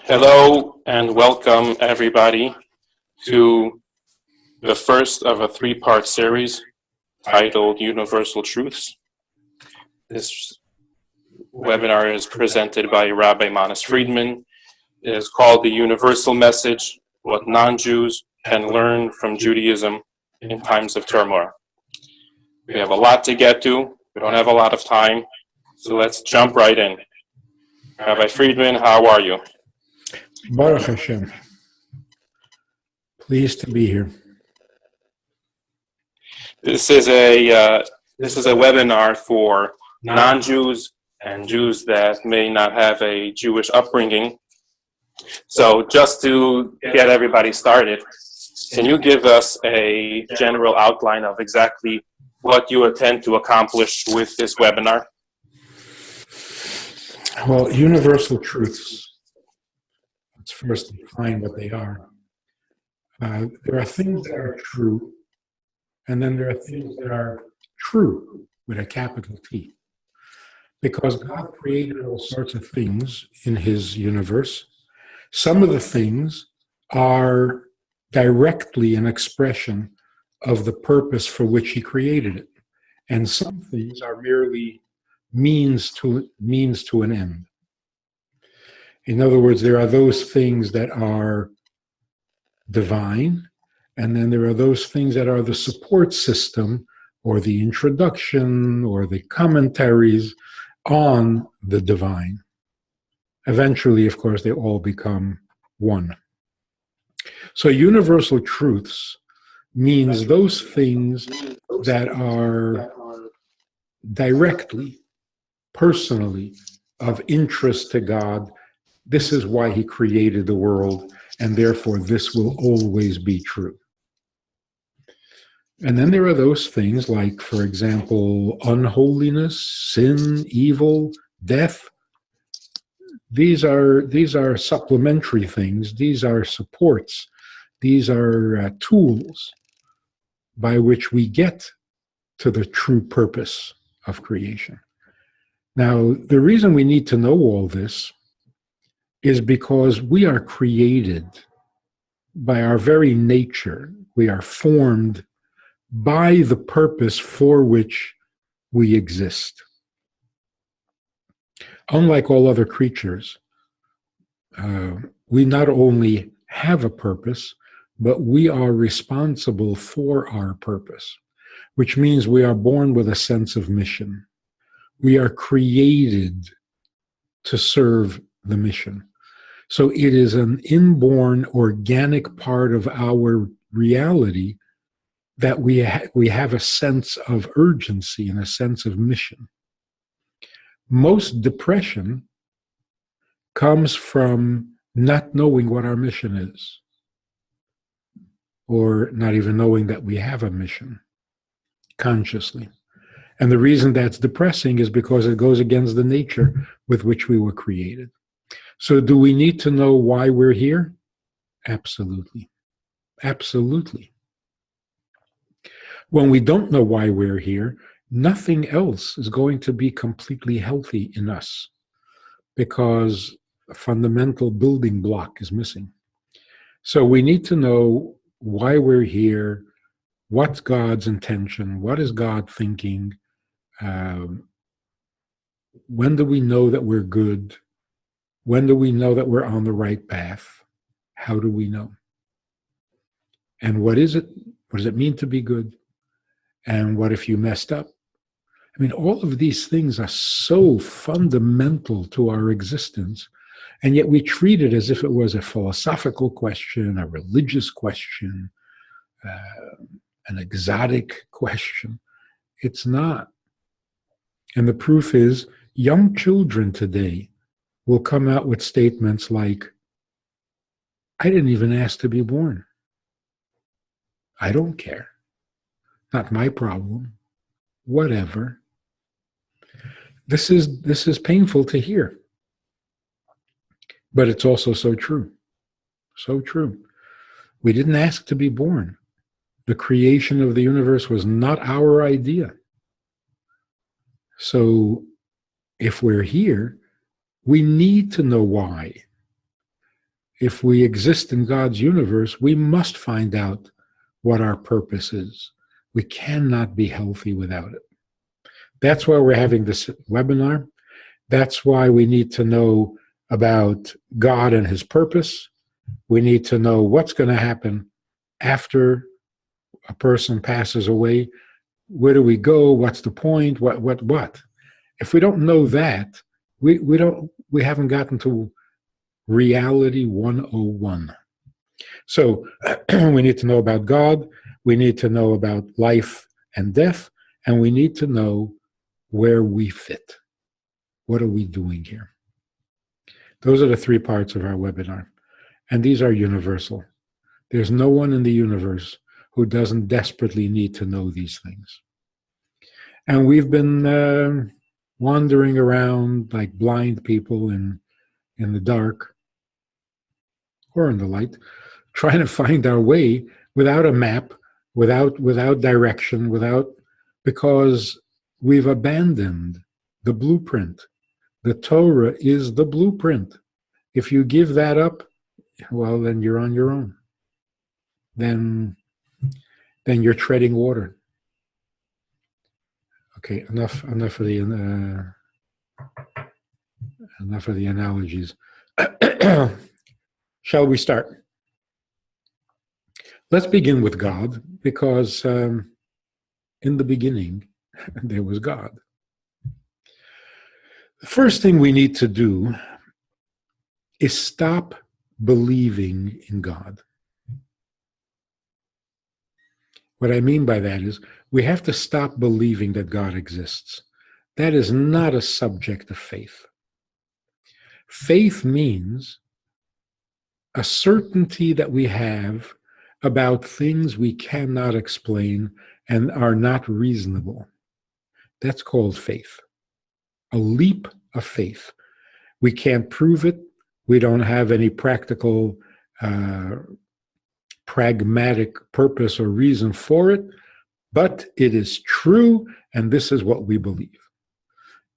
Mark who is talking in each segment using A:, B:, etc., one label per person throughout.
A: Hello and welcome everybody to the first of a three-part series titled Universal Truths. This webinar is presented by Rabbi Friedman. It is called The Universal Message, What Non-Jews Can Learn from Judaism in Times of Turmoil. We have a lot to get to. We don't have a lot of time, so let's jump right in. Rabbi Friedman, how are you?
B: Baruch Hashem. Pleased to be here.
A: This is a webinar for non-Jews and Jews that may not have a Jewish upbringing. So just to get everybody started, can you give us a general outline of exactly what you intend to accomplish with this webinar?
B: Well, universal truths. Let's first define what they are. There are things that are true, and then there are things that are true with a capital T. Because God created all sorts of things in His universe. Some of the things are directly an expression of the purpose for which He created it. And some things are merely means to an end. In other words, there are those things that are divine, and then there are those things that are the support system or the introduction or the commentaries on the divine. Eventually, of course, they all become one. So universal truths means those things that are directly, personally, of interest to God. This is why He created the world, and therefore this will always be true. And then there are those things like, for example, unholiness, sin, evil, death. These are supplementary things. These are supports. These are tools by which we get to the true purpose of creation. Now, the reason we need to know all this is because we are created by our very nature. We are formed by the purpose for which we exist. Unlike all other creatures, we not only have a purpose, but we are responsible for our purpose, which means we are born with a sense of mission. We are created to serve the mission. So it is an inborn, organic part of our reality that we have a sense of urgency and a sense of mission. Most depression comes from not knowing what our mission is, or not even knowing that we have a mission consciously. And the reason that's depressing is because it goes against the nature with which we were created. So do we need to know why we're here? Absolutely. Absolutely. When we don't know why we're here, nothing else is going to be completely healthy in us because a fundamental building block is missing. So we need to know why we're here, what's God's intention, what is God thinking, when do we know that we're good? When do we know that we're on the right path? How do we know? And what is it? What does it mean to be good? And what if you messed up? I mean, all of these things are so fundamental to our existence, and yet we treat it as if it was a philosophical question, a religious question, an exotic question. It's not. And the proof is, young children today will come out with statements like, I didn't even ask to be born. I don't care. Not my problem. Whatever. This is painful to hear. But it's also so true. So true. We didn't ask to be born. The creation of the universe was not our idea. So if we're here, we need to know why. if we exist in God's universe, we must find out what our purpose is. We cannot be healthy without it. That's why we're having this webinar. That's why we need to know about God and his purpose. We need to know what's going to happen after a person passes away. Where do we go? What's the point? What? If we don't know that, we haven't gotten to reality 101. So we need to know about God, we need to know about life and death, and we need to know where we fit. What are we doing here? Those are the 3 parts of our webinar, and these are universal. There's no one in the universe who doesn't desperately need to know these things. And we've been wandering around like blind people in the dark or in the light, trying to find our way without a map, without direction, because we've abandoned the blueprint. The Torah is the blueprint. If you give that up, well, then you're on your own. Then you're treading water. Okay, enough of the analogies. Shall we start? Let's begin with God, because in the beginning there was God. The first thing we need to do is stop believing in God. What I mean by that is we have to stop believing that God exists. That is not a subject of faith. Faith means a certainty that we have about things we cannot explain and are not reasonable. That's called faith. A leap of faith. We can't prove it. We don't have any practical, pragmatic purpose or reason for it, but it is true, and this is what we believe.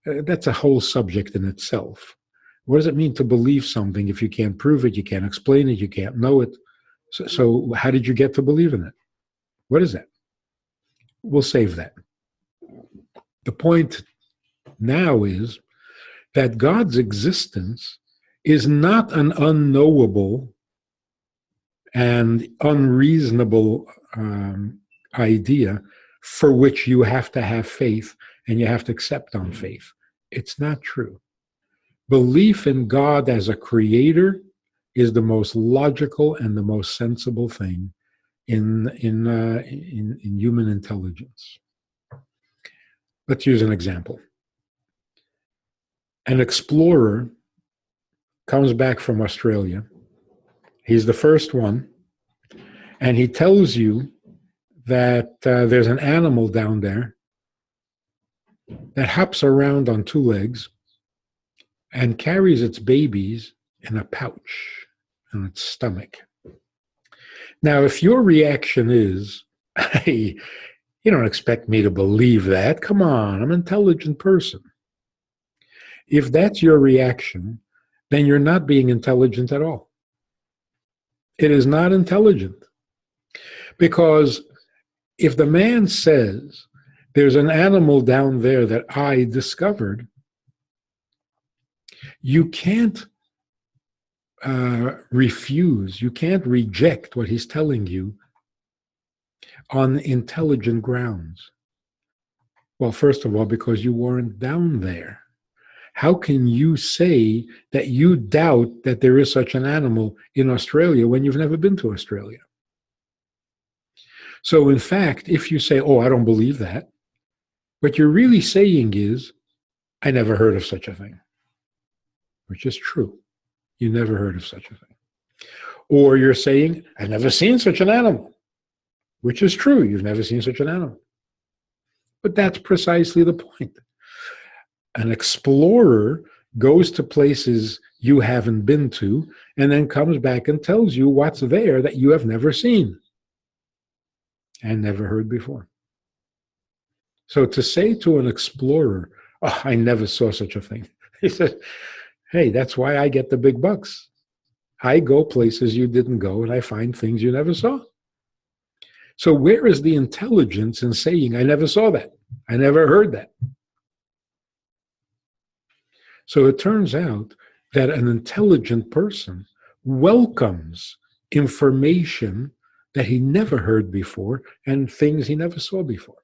B: That's a whole subject in itself. What does it mean to believe something if you can't prove it, you can't explain it, you can't know it? So how did you get to believe in it? What is that? We'll save that. The point now is that God's existence is not an unknowable and unreasonable idea for which you have to have faith and you have to accept on faith. It's not true. Belief in God as a creator is the most logical and the most sensible thing in human intelligence. Let's use an example. An explorer comes back from Australia. He's the first one, and he tells you that there's an animal down there that hops around on 2 legs and carries its babies in a pouch on its stomach. Now, if your reaction is, hey, you don't expect me to believe that. Come on, I'm an intelligent person. If that's your reaction, then you're not being intelligent at all. It is not intelligent. Because if the man says, there's an animal down there that I discovered, you can't refuse, you can't reject what he's telling you on intelligent grounds. Well, first of all, because you weren't down there. How can you say that you doubt that there is such an animal in Australia when you've never been to Australia? So in fact, if you say, oh, I don't believe that, what you're really saying is, I never heard of such a thing, which is true. You never heard of such a thing. Or you're saying, I've never seen such an animal, which is true. You've never seen such an animal. But that's precisely the point. An explorer goes to places you haven't been to and then comes back and tells you what's there that you have never seen and never heard before. So to say to an explorer, oh, I never saw such a thing. He says, hey, that's why I get the big bucks. I go places you didn't go, and I find things you never saw. So where is the intelligence in saying, I never saw that, I never heard that? So it turns out that an intelligent person welcomes information that he never heard before and things he never saw before.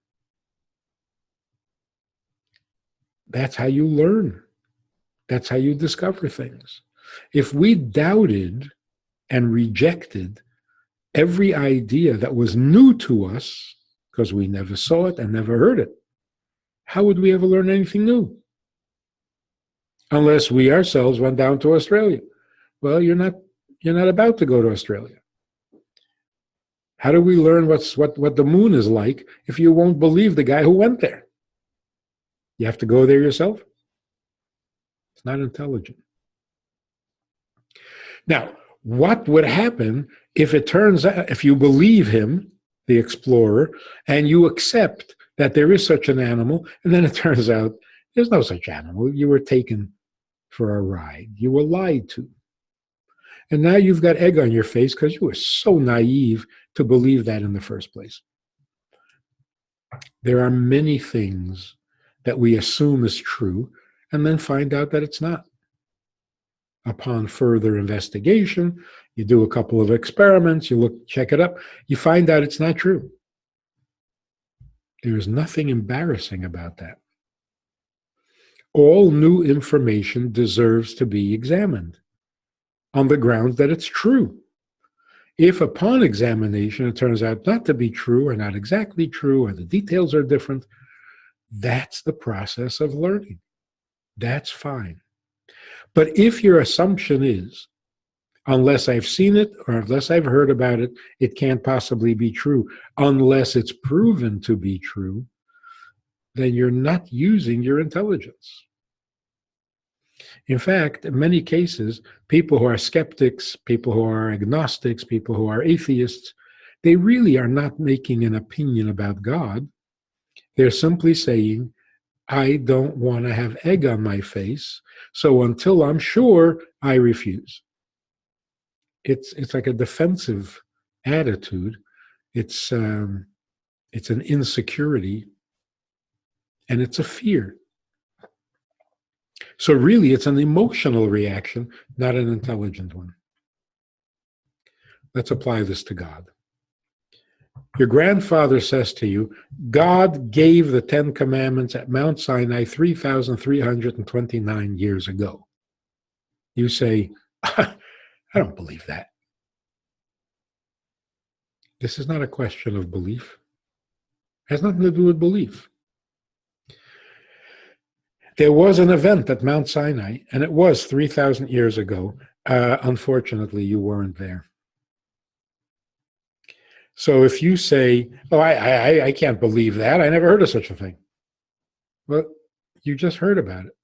B: That's how you learn. That's how you discover things. If we doubted and rejected every idea that was new to us because we never saw it and never heard it, how would we ever learn anything new? Unless we ourselves went down to Australia. Well, you're not about to go to Australia. How do we learn what the moon is like if you won't believe the guy who went there? You have to go there yourself? It's not intelligent. Now, what would happen if it turns out, if you believe him, the explorer, and you accept that there is such an animal, and then it turns out there's no such animal. You were taken for a ride. You were lied to. And now you've got egg on your face because you were so naive to believe that in the first place. There are many things that we assume is true and then find out that it's not. Upon further investigation, you do a couple of experiments, you check it up, you find out it's not true. There is nothing embarrassing about that. All new information deserves to be examined on the grounds that it's true. If upon examination it turns out not to be true or not exactly true or the details are different, that's the process of learning. That's fine. But if your assumption is, unless I've seen it or unless I've heard about it, it can't possibly be true, unless it's proven to be true, then you're not using your intelligence. In fact, in many cases, people who are skeptics, people who are agnostics, people who are atheists, they really are not making an opinion about God. They're simply saying, I don't want to have egg on my face, so until I'm sure, I refuse. It's like a defensive attitude. It's an insecurity, and it's a fear. So really, it's an emotional reaction, not an intelligent one. Let's apply this to God. Your grandfather says to you, God gave the 10 Commandments at Mount Sinai 3,329 years ago. You say, I don't believe that. This is not a question of belief. It has nothing to do with belief. There was an event at Mount Sinai, and it was 3,000 years ago. Unfortunately, you weren't there. So if you say, oh, I can't believe that, I never heard of such a thing. Well, you just heard about it.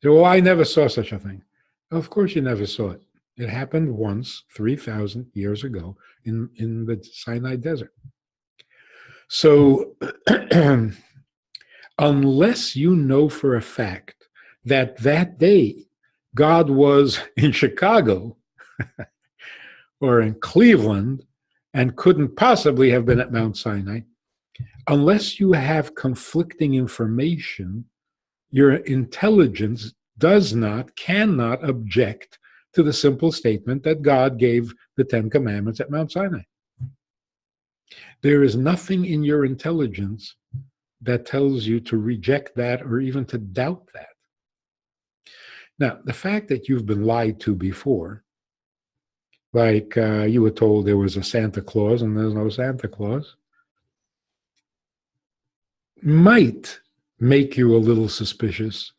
B: So, well, I never saw such a thing. Well, of course you never saw it. It happened once, 3,000 years ago, in the Sinai desert. So unless you know for a fact that that day God was in Chicago or in Cleveland and couldn't possibly have been at Mount Sinai, unless you have conflicting information, your intelligence cannot object to the simple statement that God gave the 10 Commandments at Mount Sinai. There is nothing in your intelligence that tells you to reject that or even to doubt that. Now, the fact that you've been lied to before, like you were told there was a Santa Claus and there's no Santa Claus, might make you a little suspicious,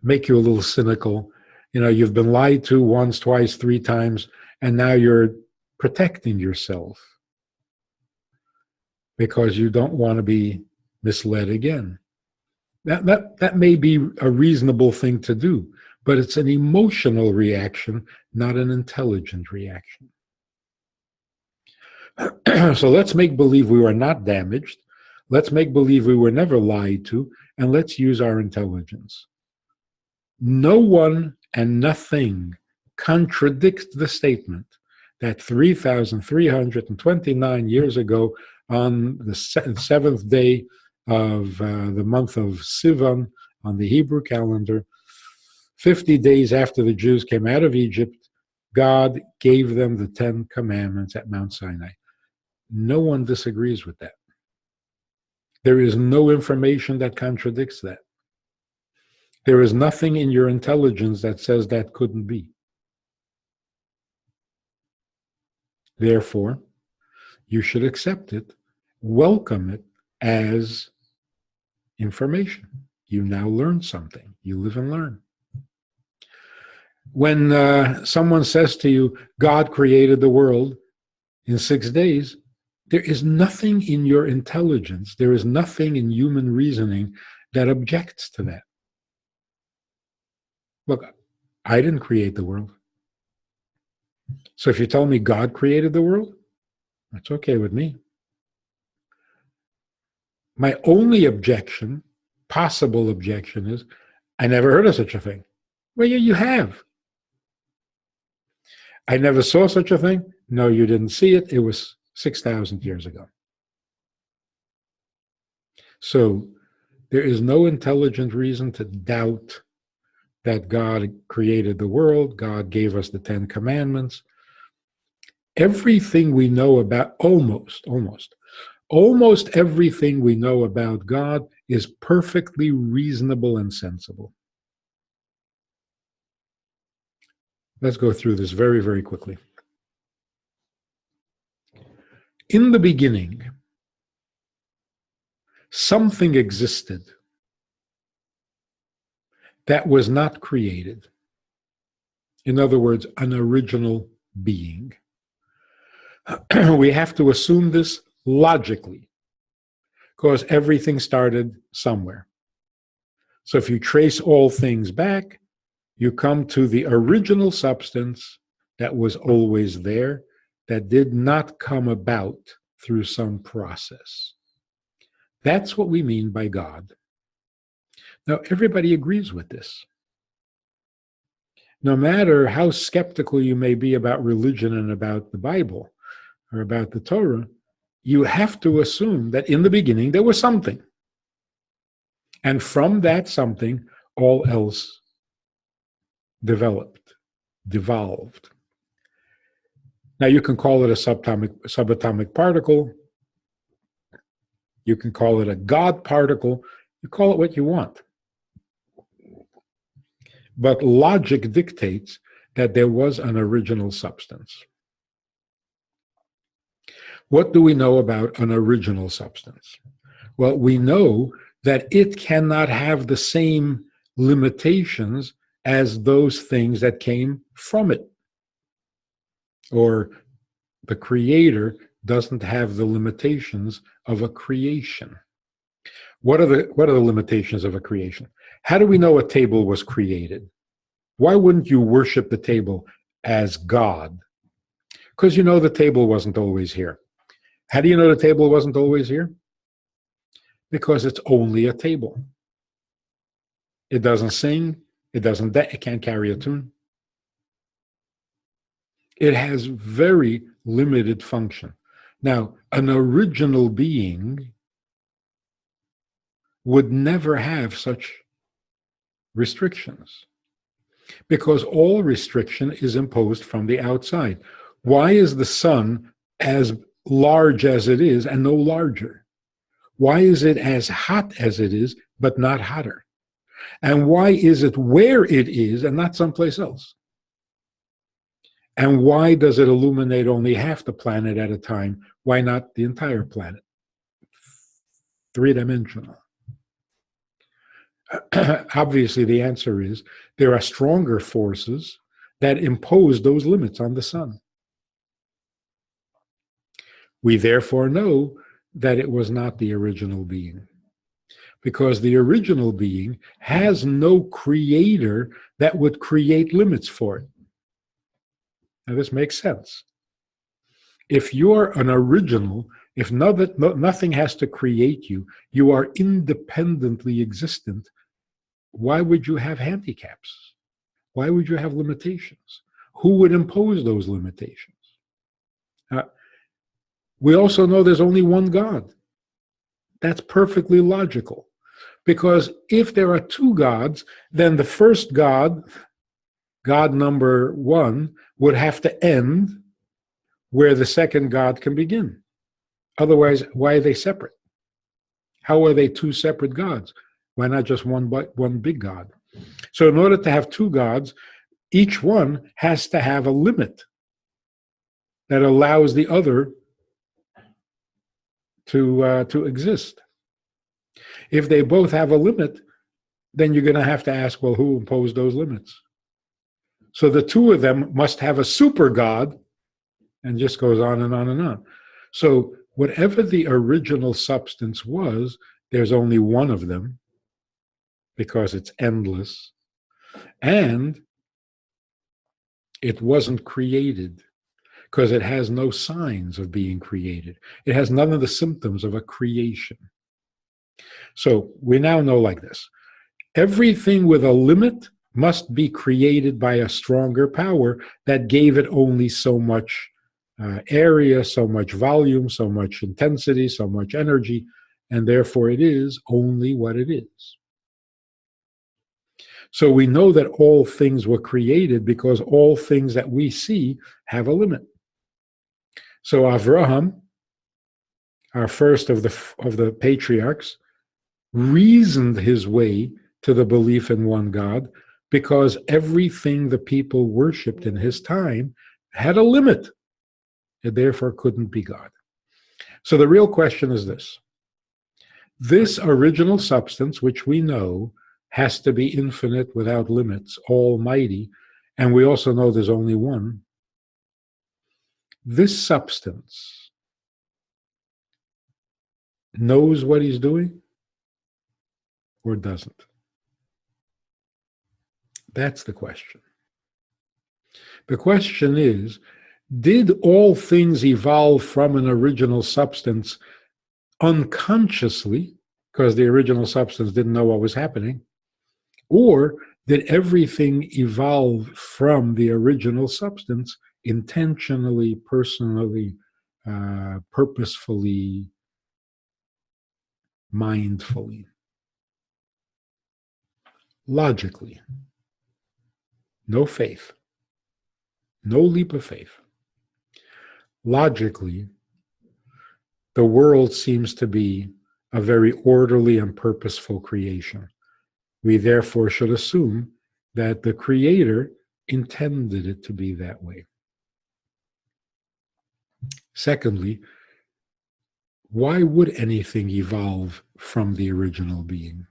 B: make you a little cynical. You know, you've been lied to once, twice, 3 times, and now you're protecting yourself because you don't want to be misled again. That may be a reasonable thing to do, but it's an emotional reaction, not an intelligent reaction. So let's make believe we were not damaged. Let's make believe we were never lied to, and let's use our intelligence. No one and nothing contradicts the statement that 3,329 years ago, on the seventh day of the month of Sivan on the Hebrew calendar, 50 days after the Jews came out of Egypt, God gave them the 10 Commandments at Mount Sinai. No one disagrees with that. There is no information that contradicts that. There is nothing in your intelligence that says that couldn't be. Therefore, you should accept it, welcome it as information. You now learn something. You live and learn. When someone says to you, God created the world in 6 days, there is nothing in your intelligence, there is nothing in human reasoning that objects to that. Look, I didn't create the world. So if you tell me God created the world, that's okay with me. My only objection, possible objection, is I never heard of such a thing. Well, yeah, you have. I never saw such a thing. No, you didn't see it. It was 6,000 years ago. So there is no intelligent reason to doubt that God created the world. God gave us the 10 Commandments. Everything we know about, almost everything we know about God is perfectly reasonable and sensible. Let's go through this very, very quickly. In the beginning, something existed that was not created. In other words, an original being. We have to assume this logically, because everything started somewhere. So if you trace all things back, you come to the original substance that was always there, that did not come about through some process. That's what we mean by God. Now, everybody agrees with this. No matter how skeptical you may be about religion and about the Bible or about the Torah, you have to assume that in the beginning there was something. And from that something, all else devolved. Now, you can call it a subatomic particle. You can call it a God particle. You call it what you want. But logic dictates that there was an original substance. What do we know about an original substance? Well, we know that it cannot have the same limitations as those things that came from it. Or the creator doesn't have the limitations of a creation. What are the limitations of a creation? How do we know a table was created? Why wouldn't you worship the table as God? Because you know the table wasn't always here. How do you know the table wasn't always here? Because it's only a table. It doesn't sing. It can't carry a tune. It has very limited function. Now, an original being would never have such restrictions, because all restriction is imposed from the outside. Why is the sun as large as it is and no larger? Why is it as hot as it is but not hotter? And why is it where it is and not someplace else? And why does it illuminate only half the planet at a time? Why not the entire planet? Three-dimensional. Obviously, the answer is there are stronger forces that impose those limits on the sun. We therefore know that it was not the original being, because the original being has no creator that would create limits for it. Now, this makes sense. If you're an original, if nothing has to create you, you are independently existent, why would you have handicaps? Why would you have limitations? who would impose those limitations? We also know there's only one God. That's perfectly logical. Because if there are two gods, then the first God, God number one, would have to end where the second God can begin. Otherwise, why are they separate? How are they two separate gods? Why not just one big God? So in order to have two gods, each one has to have a limit that allows the other to exist. If they both have a limit, then you're going to have to ask, well, who imposed those limits? So the two of them must have a super God, and just goes on and on and on. So whatever the original substance was, there's only one of them because it's endless, and it wasn't created because it has no signs of being created. It has none of the symptoms of a creation. So we now know like this. Everything with a limit must be created by a stronger power that gave it only so much area, so much volume, so much intensity, so much energy, and therefore it is only what it is. So we know that all things were created because all things that we see have a limit. So Avraham, our first of the patriarchs, reasoned his way to the belief in one God because everything the people worshipped in his time had a limit. It therefore couldn't be God. So the real question is this. This original substance, which we know has to be infinite without limits, almighty, and we also know there's only one, this substance knows what he's doing or doesn't? That's the question. The question is, did all things evolve from an original substance unconsciously, because the original substance didn't know what was happening, or did everything evolve from the original substance intentionally, personally, purposefully, mindfully, logically? No faith, no leap of faith. Logically, the world seems to be a very orderly and purposeful creation. We therefore should assume that the Creator intended it to be that way. Secondly, why would anything evolve from the original being?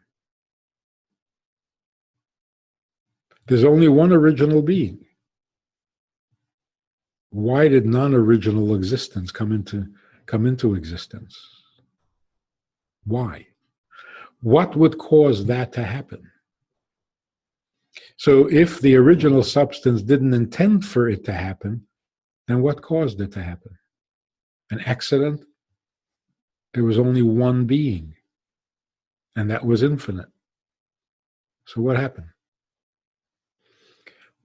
B: There's only one original being. Why did non-original existence come into existence? Why? What would cause that to happen? So if the original substance didn't intend for it to happen, then what caused it to happen? An accident? There was only one being, and that was infinite. So what happened?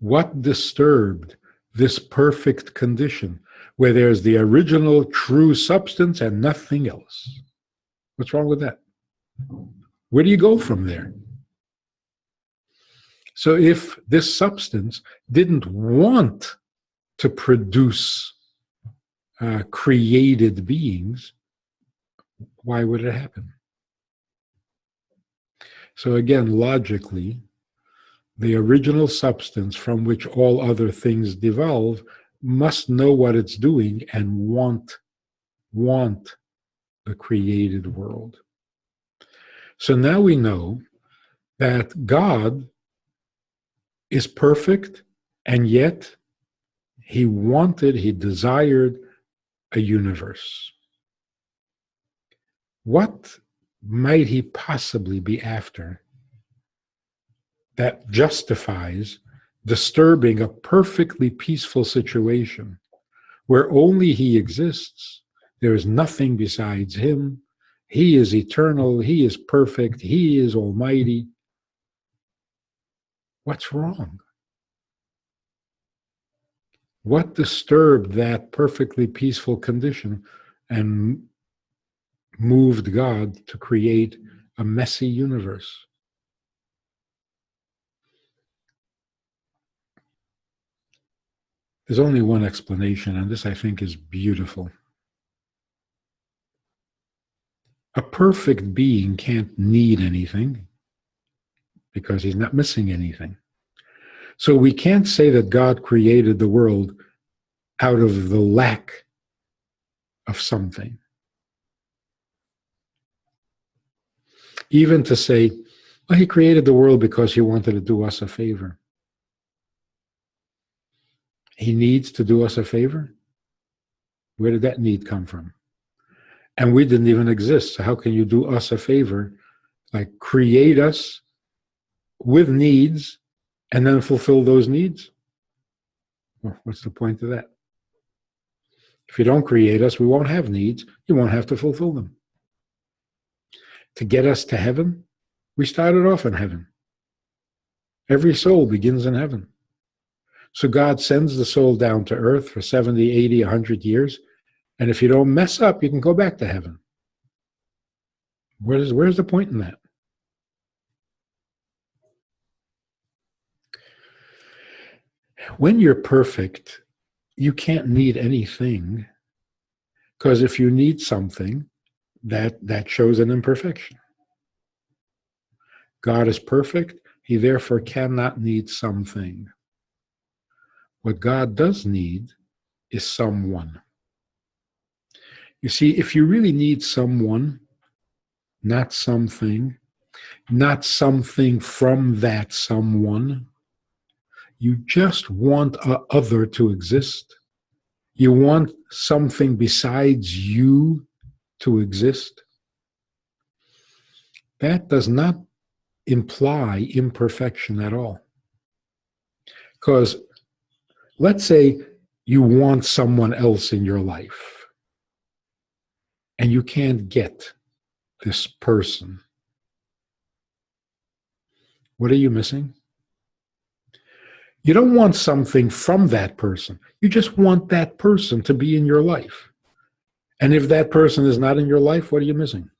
B: What disturbed this perfect condition where there's the original true substance and nothing else? What's wrong with that? Where do you go from there? So if this substance didn't want to produce created beings, why would it happen? So again, logically, the original substance from which all other things devolve must know what it's doing and want the created world. So now we know that God is perfect, and yet he desired a universe. What might he possibly be after that justifies disturbing a perfectly peaceful situation where only he exists? There is nothing besides him. He is eternal. He is perfect. He is almighty. What's wrong? What disturbed that perfectly peaceful condition and moved God to create a messy universe? There's only one explanation, and this I think is beautiful. A perfect being can't need anything because he's not missing anything. So we can't say that God created the world out of the lack of something. Even to say, well, he created the world because he wanted to do us a favor. He needs to do us a favor? Where did that need come from? And we didn't even exist. So how can you do us a favor? Like create us with needs and then fulfill those needs? Well, what's the point of that? If you don't create us, we won't have needs. You won't have to fulfill them. To get us to heaven, we started off in heaven. Every soul begins in heaven. So God sends the soul down to earth for 70, 80, 100 years. And if you don't mess up, you can go back to heaven. Where's the point in that? When you're perfect, you can't need anything, because if you need something, that shows an imperfection. God is perfect. He therefore cannot need something. What God does need is someone. You see, if you really need someone, not something, not something from that someone, you just want a other to exist. You want something besides you to exist. That does not imply imperfection at all. Because let's say you want someone else in your life and you can't get this person. What are you missing? You don't want something from that person. You just want that person to be in your life. And if that person is not in your life, what are you missing?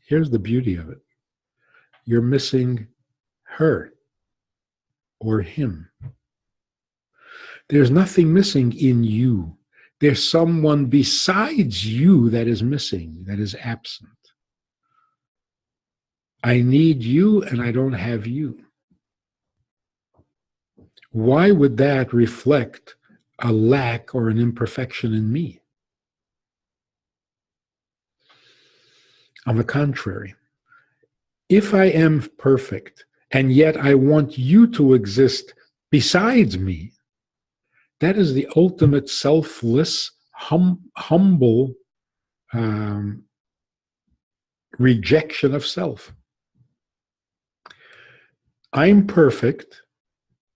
B: Here's the beauty of it. You're missing her or him. There's nothing missing in you. There's someone besides you that is missing, that is absent. I need you and I don't have you. Why would that reflect a lack or an imperfection in me? On the contrary, if I am perfect and yet I want you to exist besides me, that is the ultimate selfless, humble rejection of self. I'm perfect.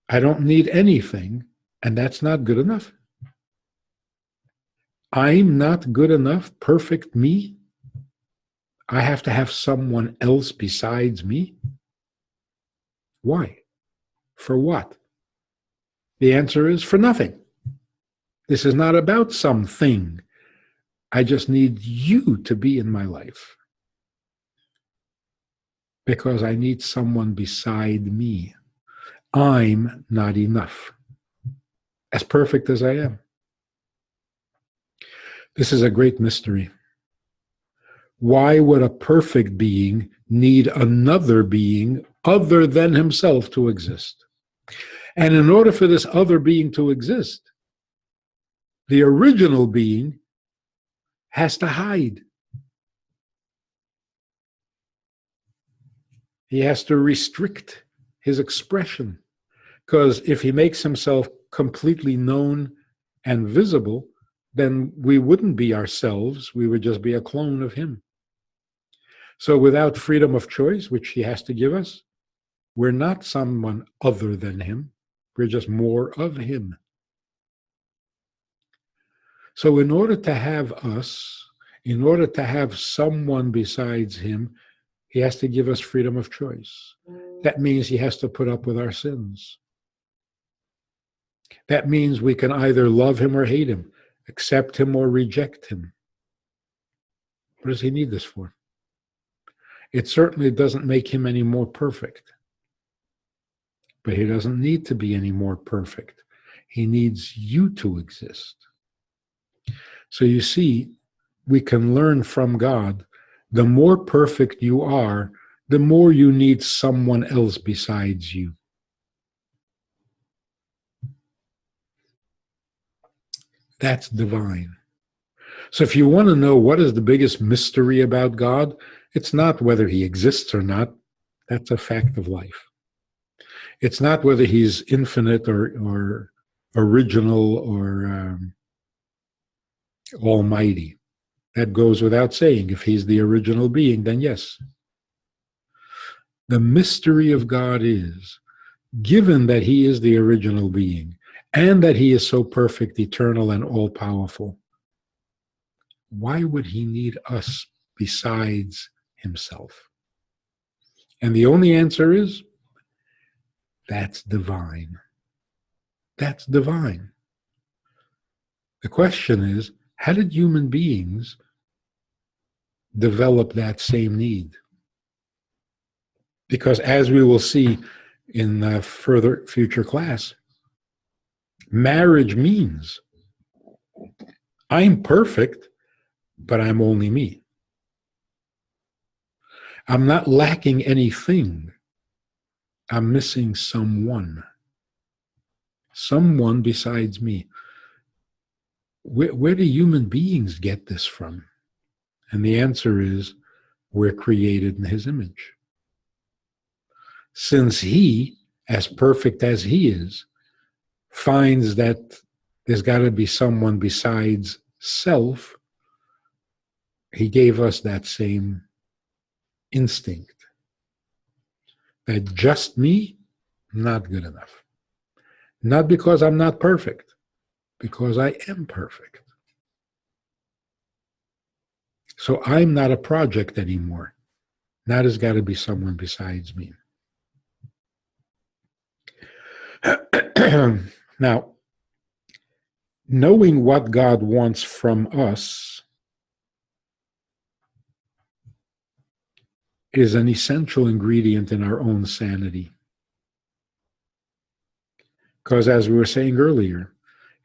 B: I don't need anything, and that's not good enough. I'm not good enough, perfect me. I have to have someone else besides me. Why? For what? The answer is for nothing. This is not about something. I just need you to be in my life because I need someone beside me. I'm not enough, as perfect as I am. This is a great mystery. Why would a perfect being need another being other than himself to exist? And in order for this other being to exist, the original being has to hide. He has to restrict his expression. Because if he makes himself completely known and visible, then we wouldn't be ourselves. We would just be a clone of him. So without freedom of choice, which he has to give us, we're not someone other than him. We're just more of him. So in order to have us, in order to have someone besides him, he has to give us freedom of choice. That means he has to put up with our sins. That means we can either love him or hate him, accept him or reject him. What does he need this for? It certainly doesn't make him any more perfect. But he doesn't need to be any more perfect. He needs you to exist. So you see, we can learn from God. The more perfect you are, the more you need someone else besides you. That's divine. So if you want to know what is the biggest mystery about God, it's not whether he exists or not. That's a fact of life. It's not whether he's infinite or original or almighty. That goes without saying. If he's the original being, then yes. The mystery of God is, given that he is the original being and that he is so perfect, eternal, and all-powerful, why would he need us besides himself? And the only answer is, that's divine. That's divine. The question is, how did human beings develop that same need? Because as we will see in a further future class, marriage means I'm perfect, but I'm only me. I'm not lacking anything. I'm missing someone. Someone besides me. Where do human beings get this from? And the answer is, we're created in his image. Since he, as perfect as he is, finds that there's got to be someone besides self, he gave us that same instinct. That just me, not good enough. Not because I'm not perfect, because I am perfect. So I'm not a project anymore. Now there's got to be someone besides me. Now, knowing what God wants from us is an essential ingredient in our own sanity. Because as we were saying earlier,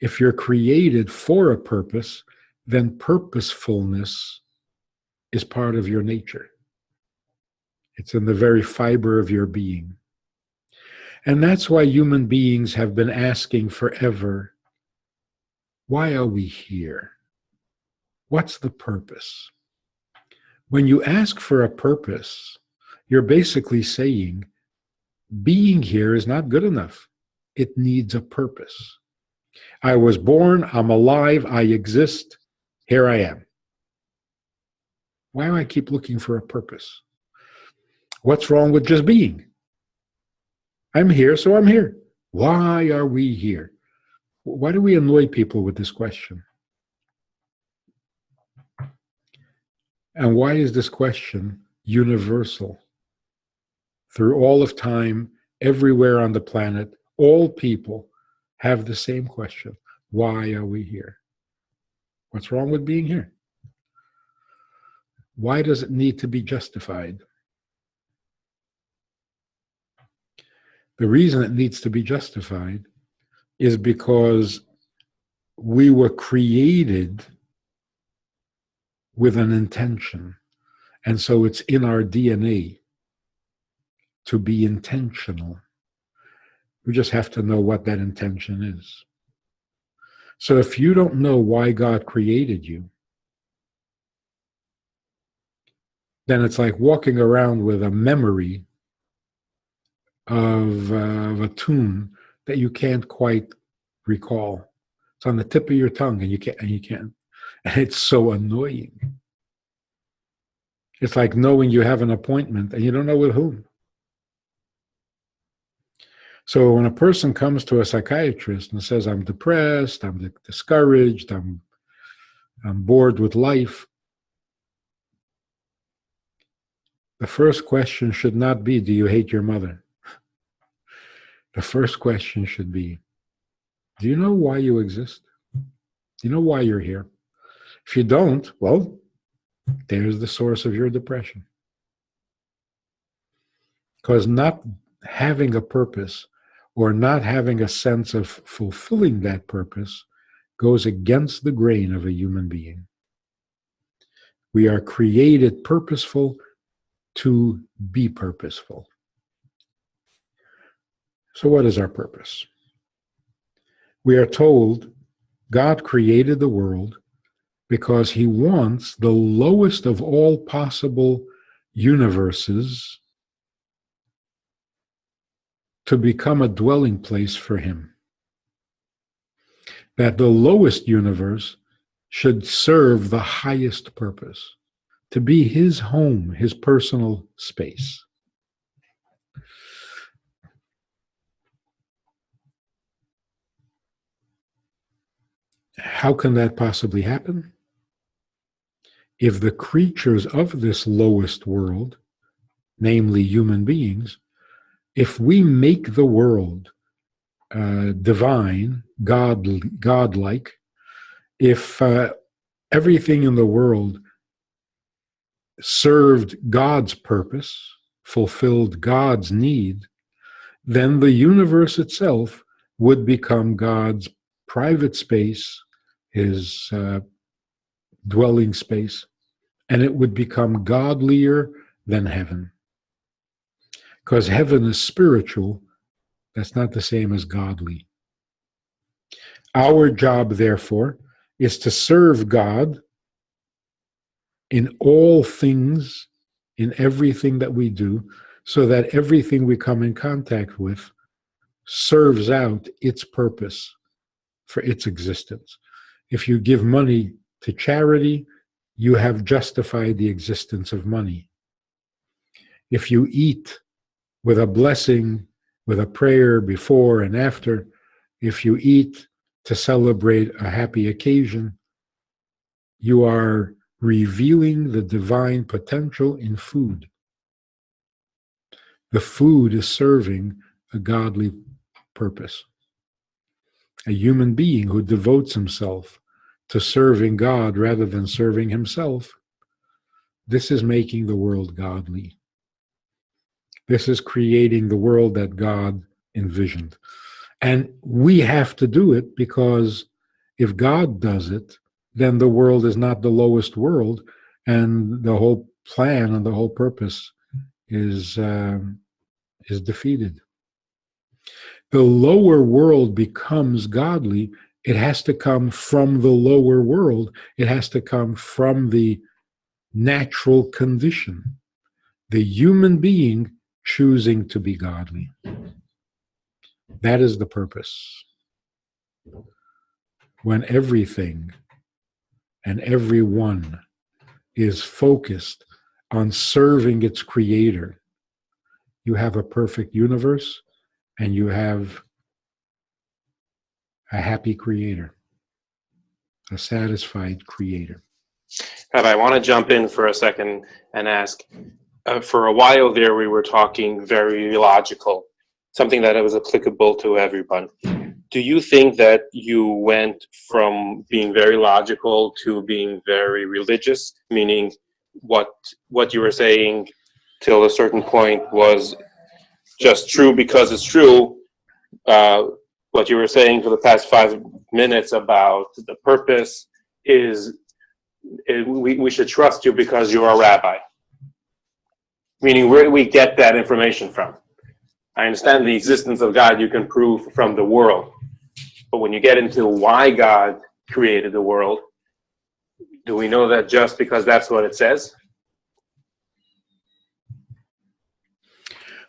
B: if you're created for a purpose, then purposefulness is part of your nature. It's in the very fiber of your being. And that's why human beings have been asking forever, why are we here? What's the purpose? When you ask for a purpose, you're basically saying, being here is not good enough. It needs a purpose. I was born, I'm alive, I exist, here I am. Why do I keep looking for a purpose? What's wrong with just being? I'm here, so I'm here. Why are we here? Why do we annoy people with this question? And why is this question universal? Through all of time, everywhere on the planet, all people have the same question. Why are we here? What's wrong with being here? Why does it need to be justified? The reason it needs to be justified is because we were created with an intention. And so it's in our DNA to be intentional. We just have to know what that intention is. So if you don't know why God created you, then it's like walking around with a memory of a tune that you can't quite recall. It's on the tip of your tongue, and you can't. And it's so annoying. It's like knowing you have an appointment and you don't know with whom. So when a person comes to a psychiatrist and says, I'm depressed, I'm discouraged, I'm bored with life, the first question should not be, do you hate your mother? The first question should be, Do you know why you exist? Do you know why you're here? If you don't, well, there's the source of your depression. Because not having a purpose or not having a sense of fulfilling that purpose goes against the grain of a human being. We are created purposeful to be purposeful. So what is our purpose? We are told God created the world because he wants the lowest of all possible universes to become a dwelling place for him. That the lowest universe should serve the highest purpose, to be his home, his personal space. How can that possibly happen? If the creatures of this lowest world, namely human beings, if we make the world divine, godlike, if everything in the world served God's purpose, fulfilled God's need, then the universe itself would become God's private space, his dwelling space, and it would become godlier than heaven. Because heaven is spiritual, that's not the same as godly. Our job, therefore, is to serve God in all things, in everything that we do, so that everything we come in contact with serves out its purpose for its existence. If you give money to charity, you have justified the existence of money. If you eat with a blessing, with a prayer before and after, if you eat to celebrate a happy occasion, you are revealing the divine potential in food. The food is serving a godly purpose. A human being who devotes himself to serving God rather than serving himself, this is making the world godly. This is creating the world that God envisioned. And we have to do it because if God does it, then the world is not the lowest world, and the whole plan and the whole purpose is defeated. The lower world becomes godly. It has to come from the lower world. It has to come from the natural condition, the human being choosing to be godly. That is the purpose. When everything and everyone is focused on serving its creator, you have a perfect universe and you have a happy creator, a satisfied creator.
A: Rabbi, I want to jump in for a second and ask, for a while there we were talking very logical, something that was applicable to everyone. Do you think that you went from being very logical to being very religious, meaning what you were saying till a certain point was just true because it's true? What you were saying for the past 5 minutes about the purpose is we should trust you because you're a rabbi. Meaning, where do we get that information from? I understand the existence of God you can prove from the world. But when you get into why God created the world, do we know that just because that's what it says?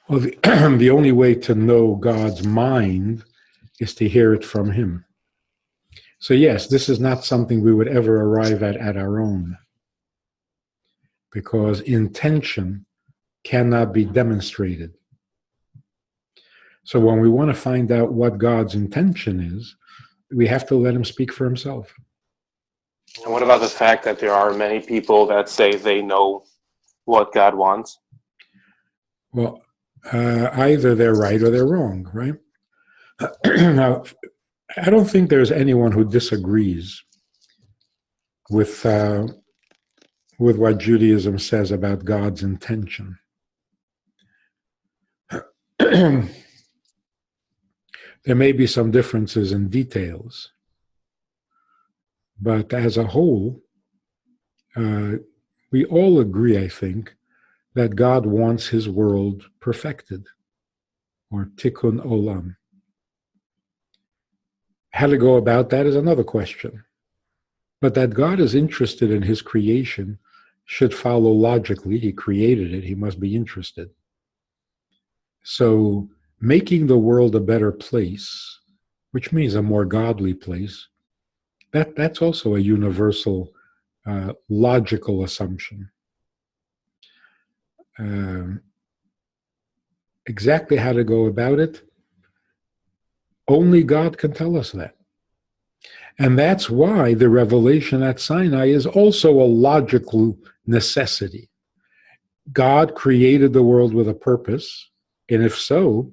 B: Well, the only way to know God's mind is to hear it from him. So yes, this is not something we would ever arrive at our own, because intention cannot be demonstrated. So when we want to find out what God's intention is, we have to let him speak for himself.
A: And what about the fact that there are many people that say they know what God wants?
B: Well, either they're right or they're wrong, right? Now, I don't think there's anyone who disagrees with what Judaism says about God's intention. There may be some differences in details, but as a whole, we all agree, I think, that God wants his world perfected, or tikkun olam. How to go about that is another question. But that God is interested in his creation should follow logically. He created it, he must be interested. So making the world a better place, which means a more godly place, that's also a universal logical assumption. Exactly how to go about it, only God can tell us that. And that's why the revelation at Sinai is also a logical necessity. God created the world with a purpose, and if so,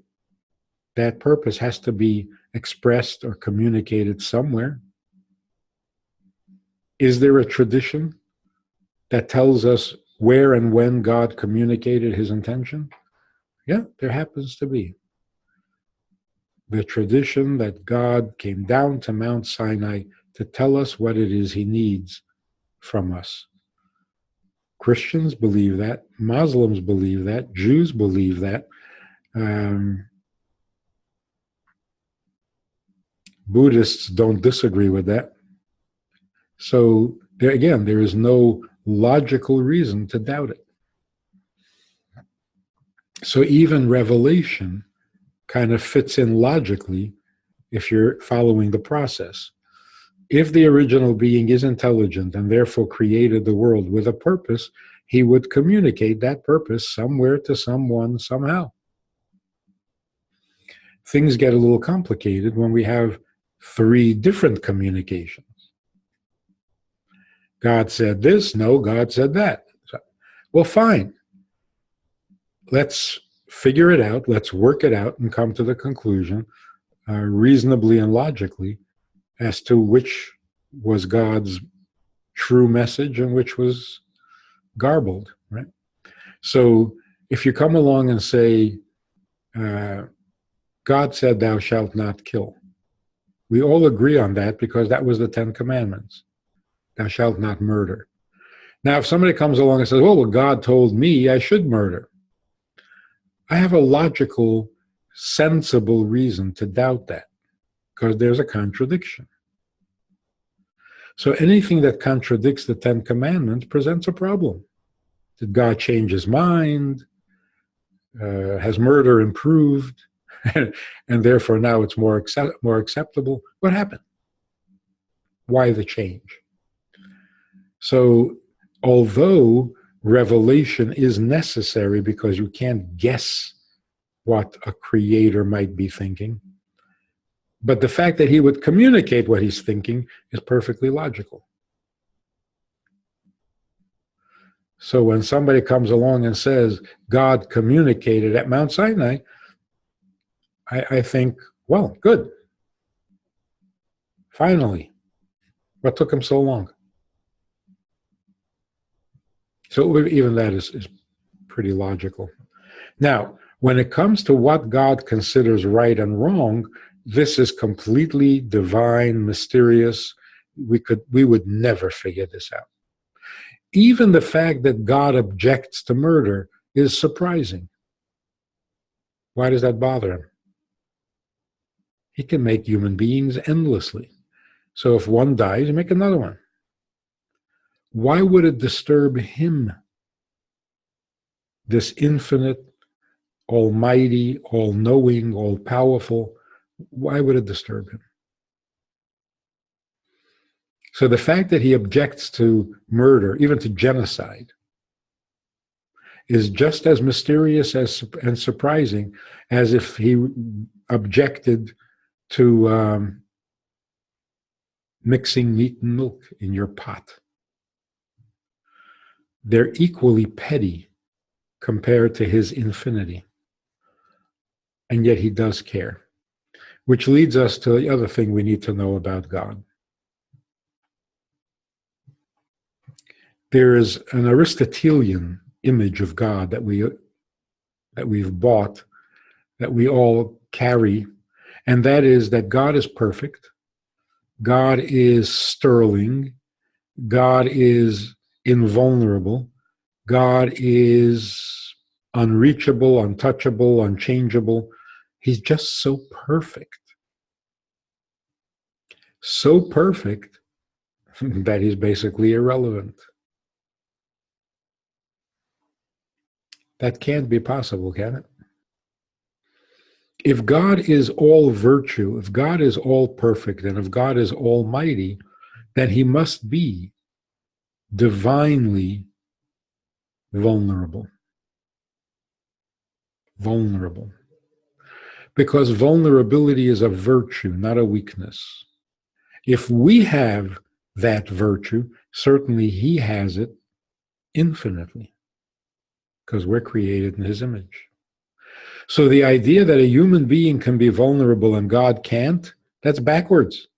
B: that purpose has to be expressed or communicated somewhere. Is there a tradition that tells us where and when God communicated his intention? Yeah, there happens to be. The tradition that God came down to Mount Sinai to tell us what it is he needs from us. Christians believe that, Muslims believe that, Jews believe that, Buddhists don't disagree with that. So there again, there is no logical reason to doubt it. So even revelation kind of fits in logically if you're following the process. If the original being is intelligent and therefore created the world with a purpose, he would communicate that purpose somewhere to someone somehow. Things get a little complicated when we have 3 different communications. God said this, no, God said that. Well, fine. Let's figure it out, let's work it out and come to the conclusion reasonably and logically as to which was God's true message and which was garbled, right? So if you come along and say, God said, thou shalt not kill. We all agree on that because that was the 10 Commandments. Thou shalt not murder. Now, if somebody comes along and says, well, God told me I should murder, I have a logical, sensible reason to doubt that because there's a contradiction. So anything that contradicts the 10 Commandments presents a problem. Did God change his mind? Has murder improved? And therefore now it's more acceptable? What happened? Why the change? So although revelation is necessary because you can't guess what a creator might be thinking, but the fact that he would communicate what he's thinking is perfectly logical. So when somebody comes along and says, God communicated at Mount Sinai, I think, well, good. Finally. What took him so long? So even that is pretty logical. Now, when it comes to what God considers right and wrong, this is completely divine, mysterious. We would never figure this out. Even the fact that God objects to murder is surprising. Why does that bother him? He can make human beings endlessly. So if one dies, you make another one. Why would it disturb him? This infinite, almighty, all-knowing, all-powerful, why would it disturb him? So the fact that he objects to murder, even to genocide, is just as mysterious and surprising as if he objected to mixing meat and milk in your pot. They're equally petty compared to his infinity. And yet he does care. Which leads us to the other thing we need to know about God. There is an Aristotelian image of God that we've bought, that we all carry, and that is that God is perfect, God is sterling, God is invulnerable, God is unreachable, untouchable, unchangeable. He's just so perfect. So perfect that he's basically irrelevant. That can't be possible, can it? If God is all virtue, if God is all perfect, and if God is almighty, then he must be divinely vulnerable. Vulnerable. Because vulnerability is a virtue, not a weakness. If we have that virtue, certainly he has it infinitely, because we're created in his image. So the idea that a human being can be vulnerable and God can't, that's backwards.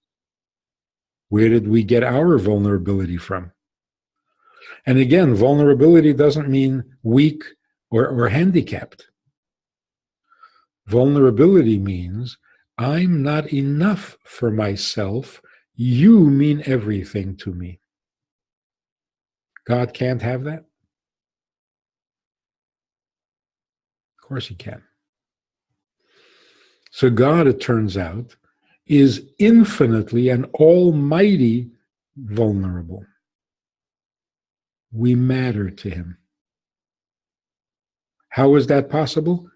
B: Where did we get our vulnerability from? And again, vulnerability doesn't mean weak or handicapped. Vulnerability means I'm not enough for myself. You mean everything to me. God can't have that? Of course he can. So God, it turns out, is infinitely and almighty vulnerable. We matter to him. How is that possible?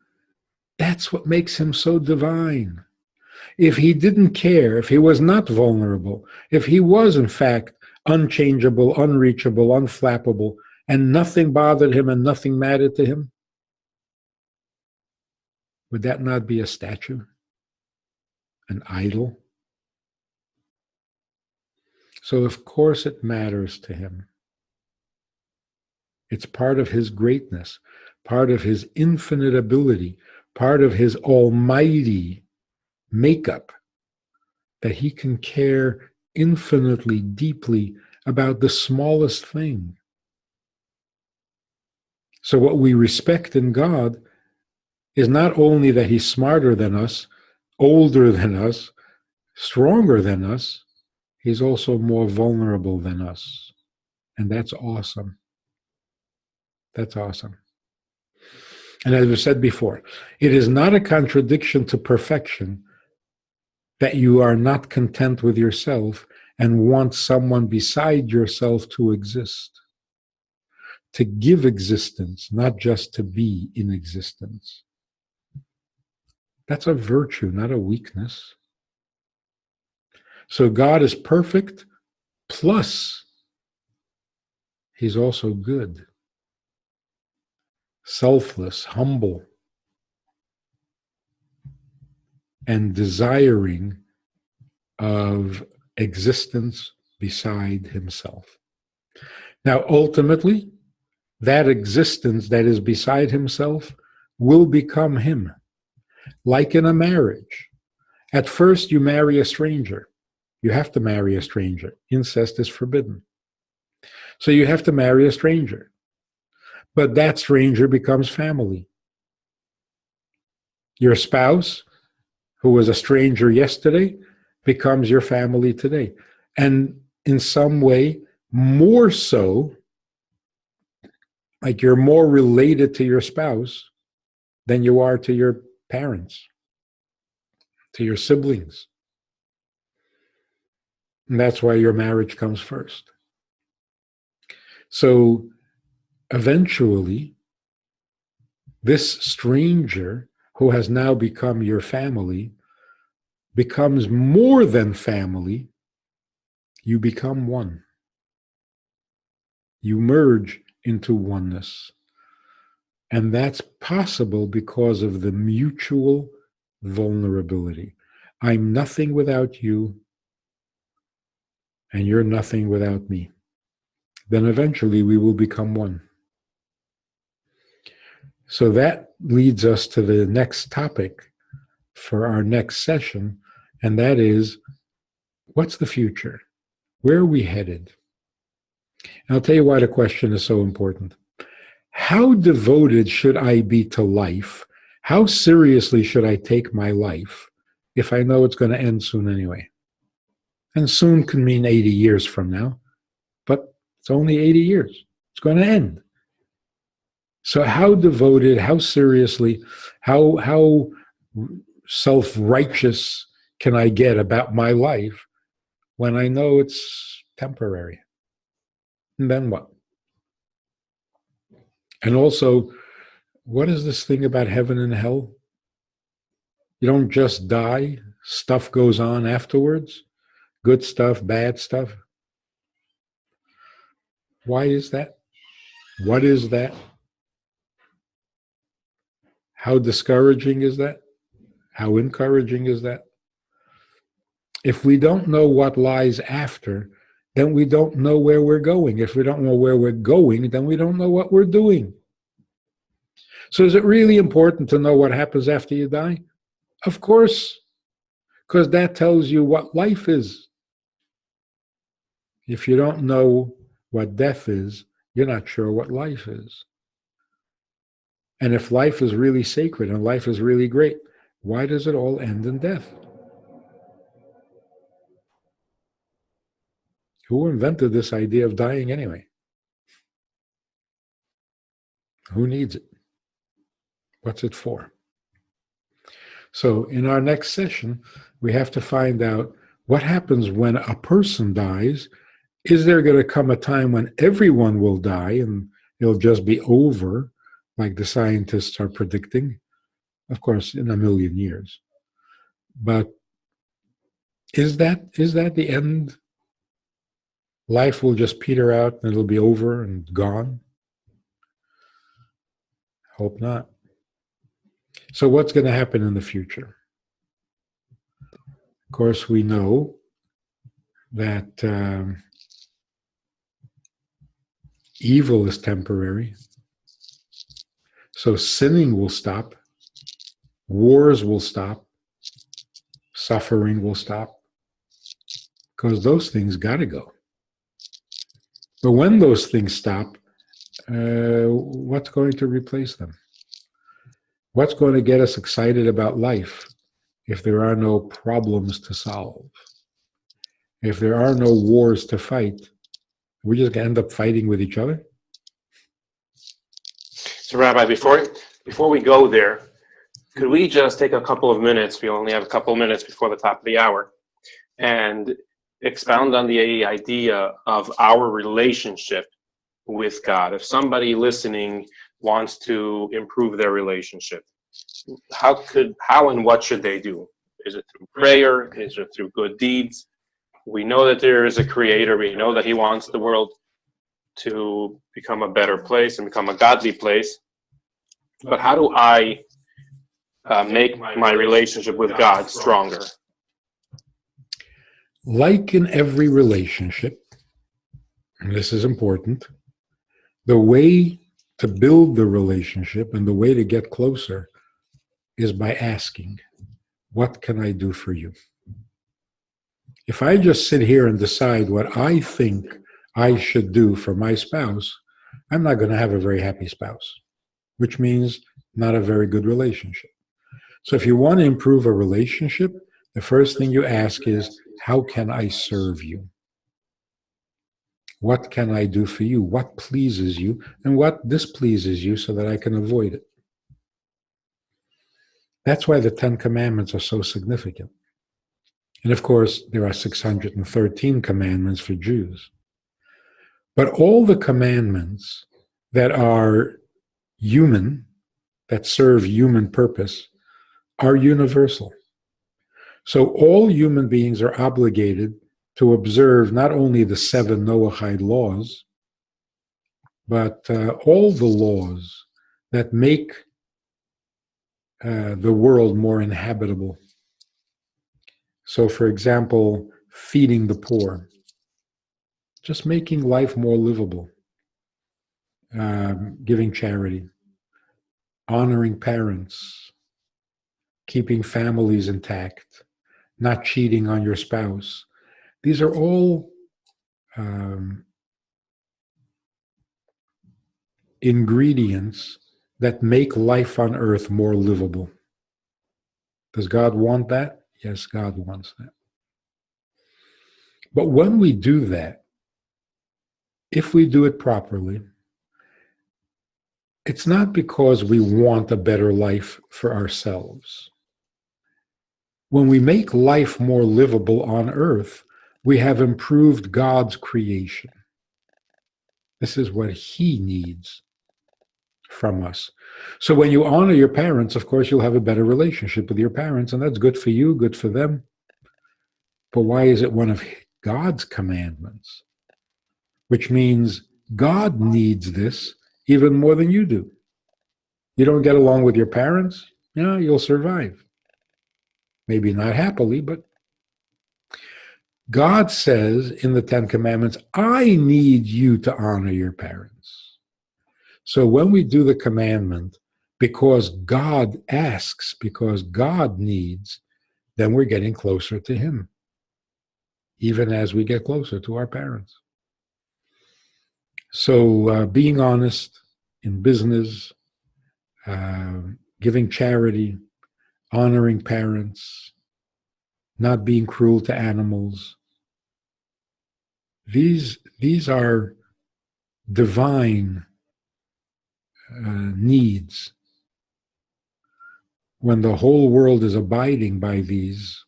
B: That's what makes him so divine. If he didn't care, if he was not vulnerable, if he was in fact unchangeable, unreachable, unflappable, and nothing bothered him and nothing mattered to him, would that not be a statue? An idol? So of course it matters to him. It's part of his greatness, part of his infinite ability, part of his almighty makeup, that he can care infinitely, deeply about the smallest thing. So what we respect in God is not only that he's smarter than us, older than us, stronger than us, he's also more vulnerable than us. And that's awesome. That's awesome. And as we said before, it is not a contradiction to perfection that you are not content with yourself and want someone beside yourself to exist. To give existence, not just to be in existence. That's a virtue, not a weakness. So God is perfect, plus he's also good, selfless, humble, and desiring of existence beside himself. Now, ultimately, that existence that is beside himself will become him, like in a marriage. At first, you marry a stranger. You have to marry a stranger. Incest is forbidden. So you have to marry a stranger. But that stranger becomes family. Your spouse, who was a stranger yesterday, becomes your family today. And in some way, more so, like you're more related to your spouse than you are to your parents, to your siblings. And that's why your marriage comes first. So eventually, this stranger who has now become your family becomes more than family. You become one. You merge into oneness. And that's possible because of the mutual vulnerability. I'm nothing without you, and you're nothing without me. Then eventually we will become one. So that leads us to the next topic for our next session, And that is, what's the future? Where are we headed? And I'll tell you why the question is so important. How devoted should I be to life? How seriously should I take my life if I know it's going to end soon anyway? And soon can mean 80 years from now, but it's only 80 years. It's going to end. So how devoted, how seriously, how self-righteous can I get about my life when I know it's temporary? And then what? And also, what is this thing about heaven and hell? You don't just die, stuff goes on afterwards, good stuff, bad stuff. Why is that? What is that? How discouraging is that? How encouraging is that? If we don't know what lies after, then we don't know where we're going. If we don't know where we're going, then we don't know what we're doing. So is it really important to know what happens after you die? Of course, because that tells you what life is. If you don't know what death is, you're not sure what life is. And if life is really sacred and life is really great, why does it all end in death? Who invented this idea of dying anyway? Who needs it? What's it for? So in our next session, we have to find out what happens when a person dies. Is there going to come a time when everyone will die and it'll just be over, like the scientists are predicting? Of course, in a million years. But is that the end? Life will just peter out and it'll be over and gone? Hope not. So what's going to happen in the future? Of course, we know that evil is temporary. So sinning will stop. Wars will stop. Suffering will stop. Because those things got to go. But when those things stop, what's going to replace them? What's going to get us excited about life if there are no problems to solve? If there are no wars to fight, we're just going to end up fighting with each other?
A: So, Rabbi, before we go there, could we just take a couple of minutes? We only have a couple of minutes before the top of the hour, and expound on the idea of our relationship with God. If somebody listening wants to improve their relationship, how and what should they do? Is it through prayer? Is it through good deeds? We know that there is a creator. We know that he wants the world to become a better place and become a godly place. But how do I make my relationship with God stronger?
B: Like in every relationship, and this is important, the way to build the relationship and the way to get closer is by asking, what can I do for you? If I just sit here and decide what I think I should do for my spouse, I'm not going to have a very happy spouse, which means not a very good relationship. So if you want to improve a relationship, the first thing you ask is, how can I serve you? What can I do for you? What pleases you and what displeases you so that I can avoid it? That's why the 10 Commandments are so significant. And of course, there are 613 commandments for Jews. But all the commandments that are human, that serve human purpose, are universal. So all human beings are obligated to observe not only the 7 Noahide laws, but all the laws that make the world more inhabitable. So, for example, feeding the poor, just making life more livable, giving charity, honoring parents, keeping families intact, not cheating on your spouse. These are all ingredients that make life on earth more livable. Does God want that? Yes, God wants that. But when we do that, if we do it properly, it's not because we want a better life for ourselves. When we make life more livable on earth, we have improved God's creation. This is what He needs from us. So when you honor your parents, of course, you'll have a better relationship with your parents, and that's good for you, good for them. But why is it one of God's commandments? Which means God needs this even more than you do. You don't get along with your parents, you'll survive. Maybe not happily, but God says in the Ten Commandments, I need you to honor your parents. So when we do the commandment, because God asks, because God needs, then we're getting closer to Him, even as we get closer to our parents. So being honest in business, giving charity, honoring parents, not being cruel to animals, these are divine needs. When the whole world is abiding by these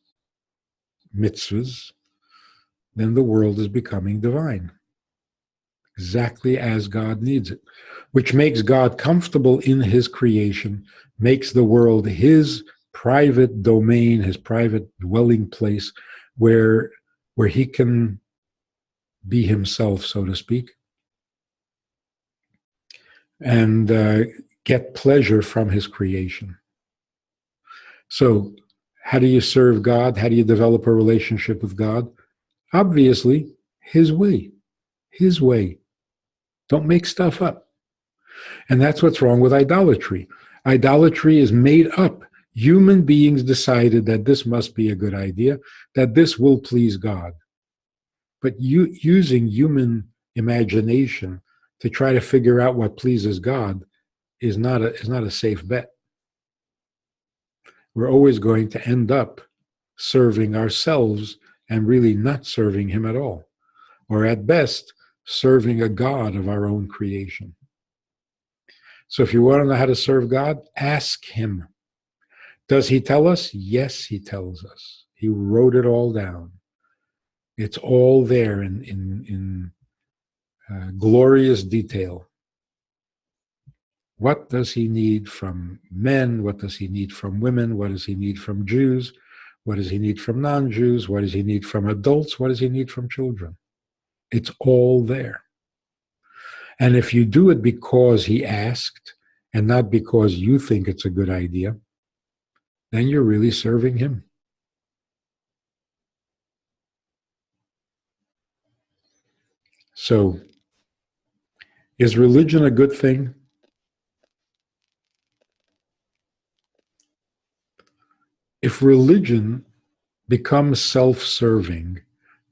B: mitzvahs, then the world is becoming divine, exactly as God needs it, which makes God comfortable in His creation, makes the world His private domain, His private dwelling place, where He can be Himself, so to speak, and get pleasure from His creation. So how do you serve God? How do you develop a relationship with God? Obviously, His way. His way. Don't make stuff up. And that's what's wrong with idolatry. Idolatry is made up. Human beings decided that this must be a good idea, that this will please God. But using human imagination to try to figure out what pleases God is not a safe bet. We're always going to end up serving ourselves and really not serving Him at all. Or at best, serving a God of our own creation. So if you want to know how to serve God, ask Him. Does He tell us? Yes, He tells us. He wrote it all down. It's all there in glorious detail. What does He need from men? What does He need from women? What does He need from Jews? What does He need from non-Jews? What does He need from adults? What does He need from children? It's all there. And if you do it because He asked and not because you think it's a good idea, then you're really serving Him. So, is religion a good thing? If religion becomes self-serving,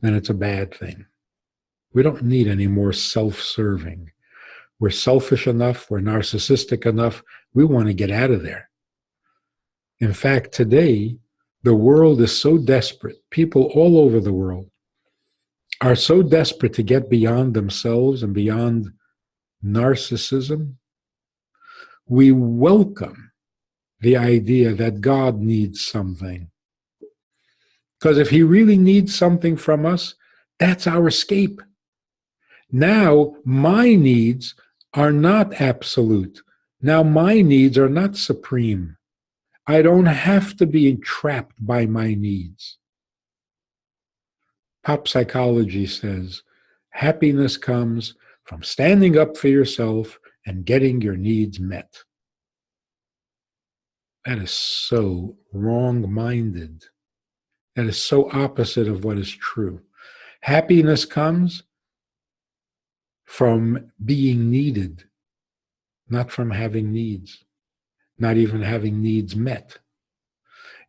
B: then it's a bad thing. We don't need any more self-serving. We're selfish enough, we're narcissistic enough, we want to get out of there. In fact, today, the world is so desperate, people all over the world are so desperate to get beyond themselves and beyond narcissism. We welcome the idea that God needs something. Because if He really needs something from us, that's our escape. Now, my needs are not absolute. Now, my needs are not supreme. I don't have to be entrapped by my needs. Pop psychology says happiness comes from standing up for yourself and getting your needs met. That is so wrong-minded. That is so opposite of what is true. Happiness comes from being needed, not from having needs, not even having needs met.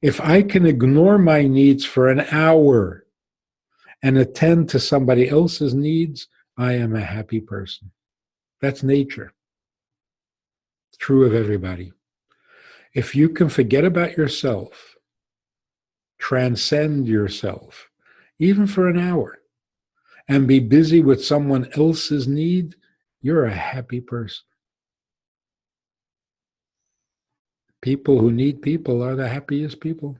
B: If I can ignore my needs for an hour and attend to somebody else's needs, I am a happy person. That's nature. True of everybody. If you can forget about yourself, transcend yourself, even for an hour, and be busy with someone else's need, you're a happy person. People who need people are the happiest people.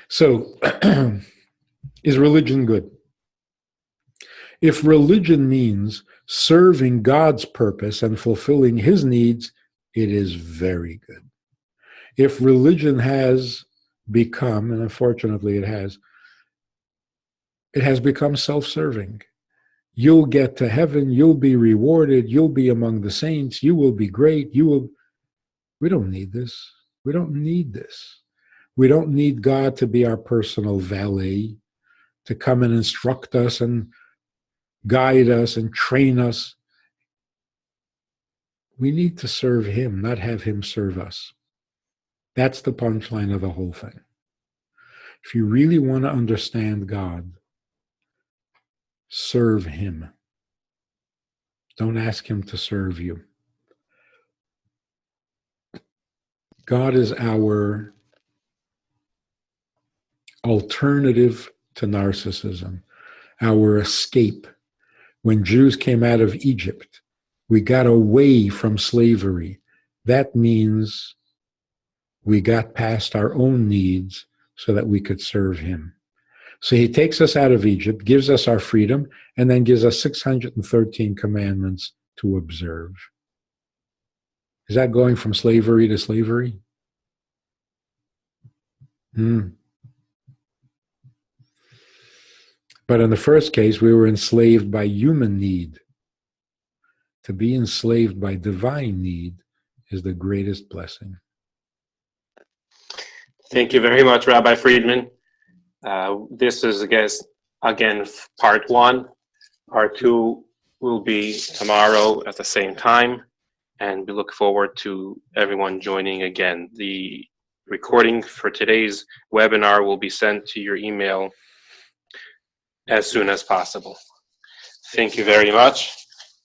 B: So, is religion good? If religion means serving God's purpose and fulfilling his needs, it is very good. If religion has become, and unfortunately it has become self-serving. You'll get to heaven, you'll be rewarded, you'll be among the saints, you will be great, we don't need this. We don't need this. We don't need God to be our personal valet, to come and instruct us and guide us and train us. We need to serve him, not have him serve us. That's the punchline of the whole thing. If you really want to understand God, serve him. Don't ask him to serve you. God is our alternative to narcissism, our escape. When Jews came out of Egypt, we got away from slavery. That means we got past our own needs so that we could serve him. So he takes us out of Egypt, gives us our freedom, and then gives us 613 commandments to observe. Is that going from slavery to slavery? But in the first case, we were enslaved by human need. To be enslaved by divine need is the greatest blessing.
A: Thank you very much, Rabbi Friedman. This is, again, part one. Part two will be tomorrow at the same time, and we look forward to everyone joining again. The recording for today's webinar will be sent to your email as soon as possible. Thank you very much,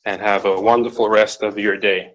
A: and have a wonderful rest of your day.